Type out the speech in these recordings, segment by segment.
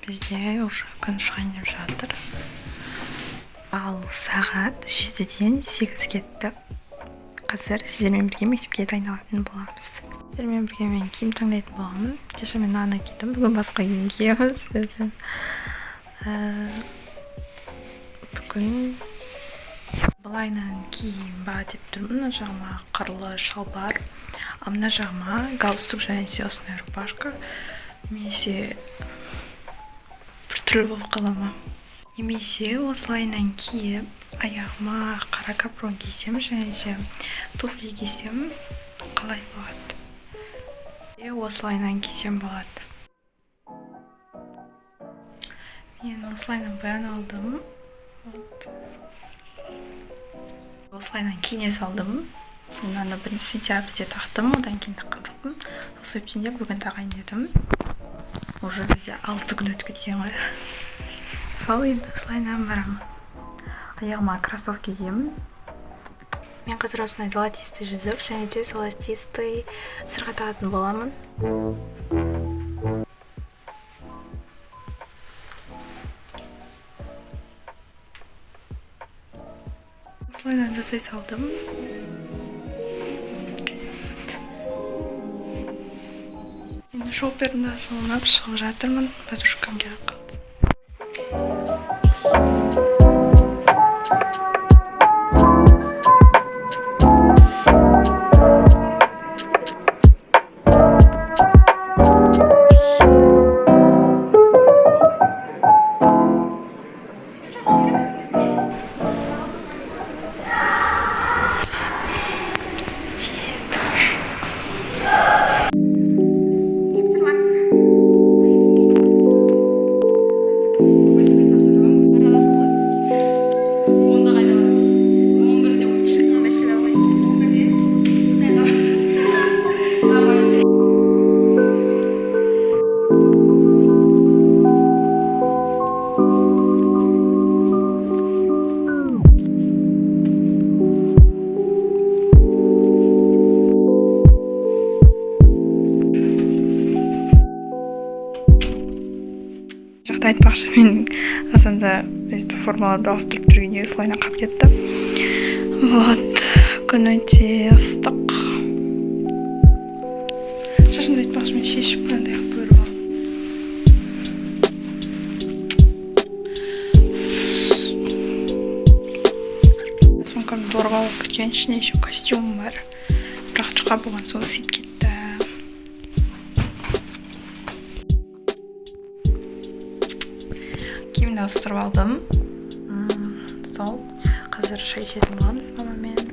Bizde уже күн шығайын деп жатыр. Ал сағат 7-ден 8 кетті. Қазір сіздермен бірге мектепке дайындалатын боламыз. Сіздермен бірге мен киім таңдайтын боламын. Кеше мен наны кидім, бүгін басқа киім киеміз. Бүгін былайынан киім ба деп тұрмын. Мына жағыма қырлы шалбар, мына жағыма галстук және осындай рубашка. Немесе бір түрлі болып қала ма. Немесе осылайынан киіп, аяғыма қара капрон кисем және туфли кисем қалай болады. Осылайынан кисем болады. Мен осылайынан баян алдым. Осылайынан киіне салдым. Мынаны 1 сентябрьде тақтым, одан кейін таққан жоқпын. Сол себептен бүгін тағайындадым. Уже бізде 6 күн өтіп кеткен ғой. Сол енді осылайынан барамын. Аяғыма кроссовки киемін. Мен қазір осындай золотистый жүзік және де золотистый сырға тағатын боламын. Осылайынан жасай салдым. Енді шоперында салынып шығып жатырмын. Подружкамге қалды. Айтпақшы, мен асанда формаларды ауыстырып жүргенде солайынан қалып кетті. Күн өте ыстық. Шашымды айтпақшы, мен шешіп қандай ақ бөріп алдым. Сомкамды дорға алып кеткен, ішіне еще костюм бар. Бірақ жұқа болған сол сиып кетті. Киімді ауыстырып алдым. Сол, қазір шай ішетін боламыз мамамен.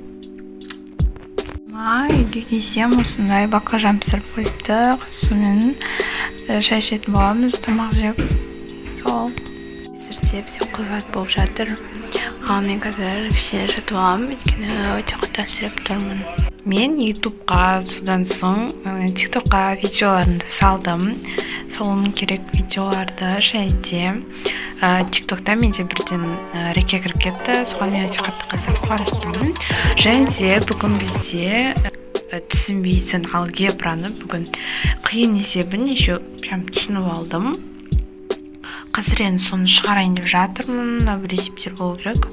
Үйге келсем осындай баклажан пісіріп қойыпты. Сонымен шай ішетін боламыз, тамақ жеп. Сол, сірте бізде қозғат болып жатыр. Ал мен қазір кішкене жатып аламын, өйткені өте қатты әлсіреп тұрмын. Мен ютубқа содан соң тиктокқа видеоларымды салдым. Салуым керек видеоларды және де тиктокта менде бірден реке кіріп кетті. Соған мен өте қатты қуаныштымын. Және де бүгін бізде түсінбейтін алгебраны бүгін қиын есебін еще прям түсініп алдым. Қазір енді соны шығарайын деп жатырмын. Бір есептер болу керек.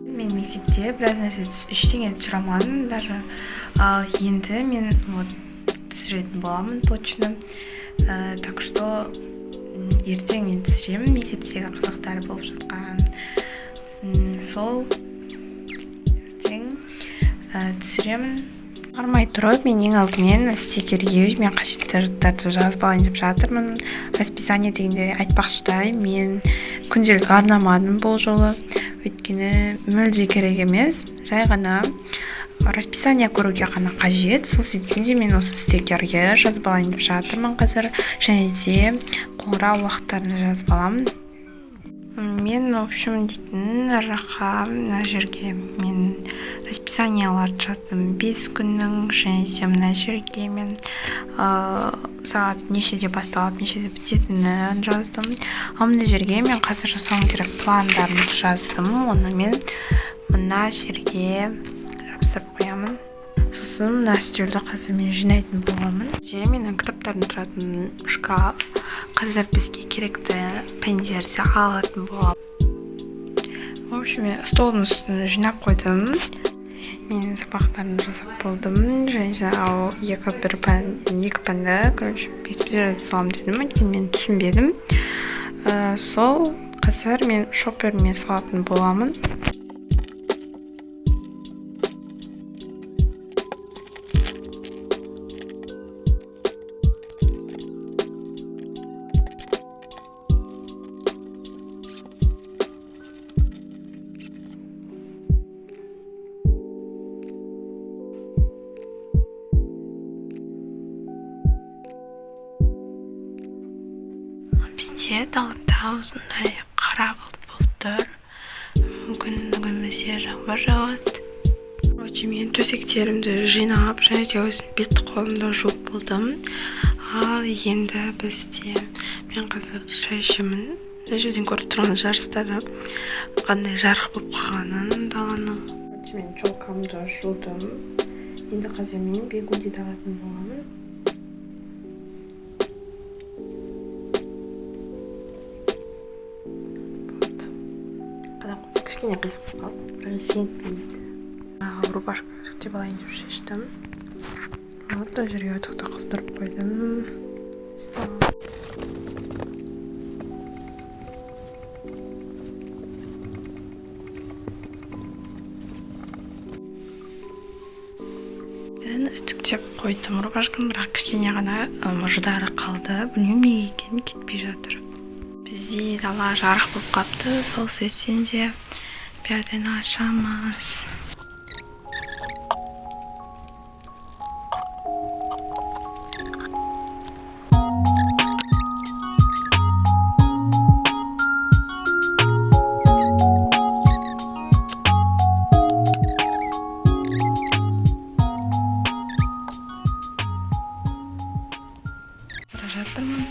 Мен мектепте біраз нәрсе ештеңе түсіре алмадым даже. Ал енді мен түсіретін боламын точно. Так что ертең мен түсіремін мектептегі қызықтар болып жатқан. Сол ертең түсіремін. Қармай тұрып, мен ең алдымен стикерге мен қажетті жаттарды жазып алайын деп жатырмын. Расписание дегенде айтпақшыдай, мен күнделік арнамадым бұл жолы. Өйткені мүлде керек емес, жай ғана расписание көруге ғана қажет. Сол себептен де мен осы стикерге жазып алайын деп жатырмын қазір. Және де қоңырау уақыттарына жазып аламын. мен в общем дейтін ар жаққа мына жерге мен расписанияларды жаздым. 5 күннің және де мына жерге мен сағат нешеде басталып нешеде бітетінін жаздым. Ал мына жерге мен қазір жасауым керек пландарымды жаздым. Оны мен мына жерге жабыстырып қоямын. Сосын мына үстелді қазір мен жинайтын боламын. Менің кітаптарым тұратын шкаф. Қазір бізге керекті пәндерді алатын боламын. В общем, мен столдың үстін жинап қойдым. Мен сабақтарымды жасап болдым. Және де екі пәнді бетіп жерде салам дедім. Өйткені мен түсінбедім. Сол қазір мен шопермен салатын боламын. Бізде далада осындай қара бұлт болып тұр. Мүмкін бізде жаңбыр жауады. Мен төсектерімді жинап, және де өзім бетті қолымды жуып болдым. Ал енді бізде мен қазір шай ішемін. Мына жерден көріп тұрған жарыстары қандай жарық болып қалғанын даланың. Мен жолқамды жудым. Енді қазір мен бегуди алатын боламын. Кішкене қызық қалып, бірақ сенбейді. Рубашка жүктеп алайын деп шештім. Мына жерге үтікті қыздырып қойдым. Үтіктеп қойдым рубашкам, бірақ кішкене ғана жұдары қалды. Білмеймін неге екенін кетпей жатыр. Бізде дала жарық болып қапты, сол себептен де пердені ашамыз. Жатырмын.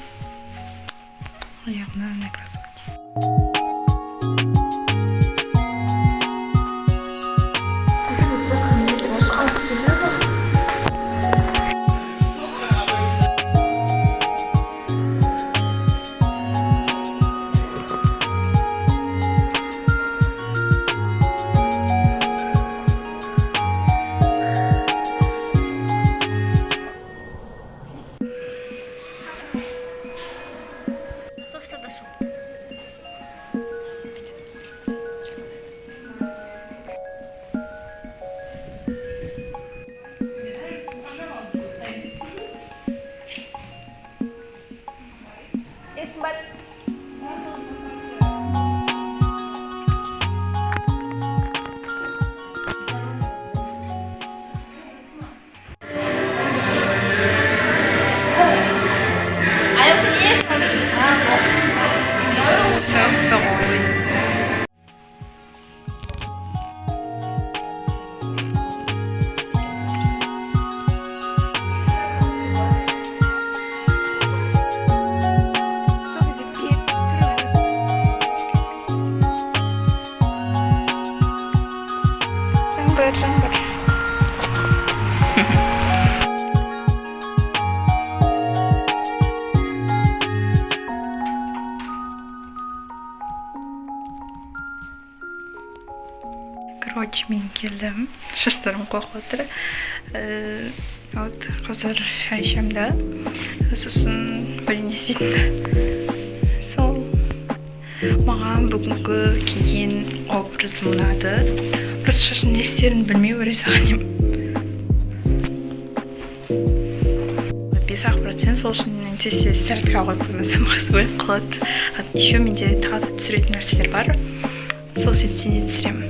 Аяғымнан микроскоп. Жаңбыр. Короче, мен келдім. Шаштарым қойып отыр. Вот қазір шай ішемді. Сосын не істейтінді. Сол маған бүгінгі киген образым ұнады. Просто шашын не істерін білмей өресағанем. 5% сол үшін тез сәртқа қойып қоймасам қазір өліп қалады. Еще менде тағы да түсіретін нәрселер бар. Сол себептен де түсіремін.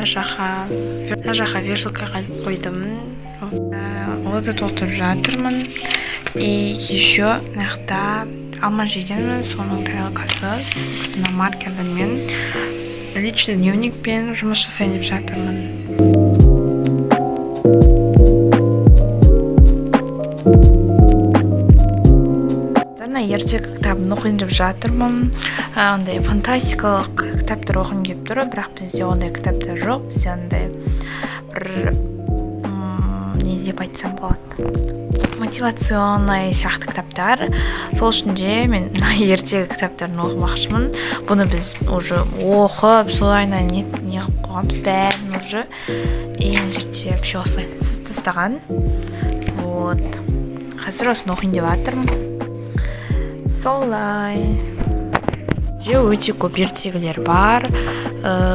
жаққа вешалкаға іліп қойдым. Оларды толтырып жатырмын. И еще мынақта алма жегенмін, соның тарелкасы. Мына маркермен личный дневникпен жұмыс жасайын деп жатырмын. Ертегі кітабын оқайын деп жатырмын. Ондай фантастикалық кітаптар оқығым келіп тұр, бірақ бізде ондай кітаптар жоқ. Бізде ондай бір не деп айтсам болады, мотивационный сияқты кітаптар. Сол үшін де мен ертегі кітаптарын оқымақшымын. Бұны біз уже оқып, солайына не қылып қойғанбыз, бәрін уже ең жерде все осылай тастаған. Вот. Қазір осыны оқайын деп жатырмын. Солай. Өте көп ертегілер бар.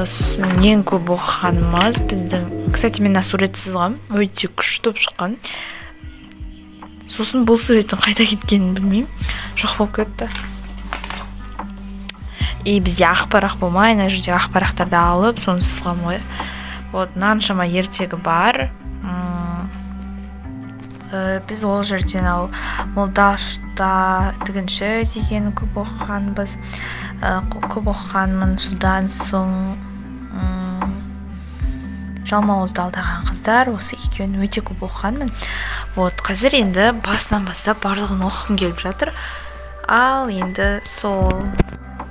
Сосын ең көп оқығанымыз біздің, кстати, мен сурет сызғам, өте күшті болып шыққан. Сосын бұл суреттің қайда кеткенін білмеймін, жоқ болып кетті. И бізде ақпарақ болмай, ана жерде ақпарақтарды алып, соны сызғам ғой. Вот, наншама ертегі бар. Біз ол жерден молдашта тігінші деген көп оқығанмын. Содан соң жалмауызды алдаған қыздар, осы екеуін өте көп оқығанмын. Вот, қазір енді басынан бастап барлығын оқығым келіп жатыр. Ал енді сол.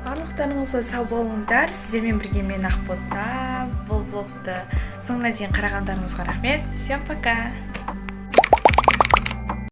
Барлықтарыңызға сау болыңыздар. Сіздермен бірге мен Ақбота. Бұл влогты соңына дейін қарағандарыңызға рахмет. Всем пока.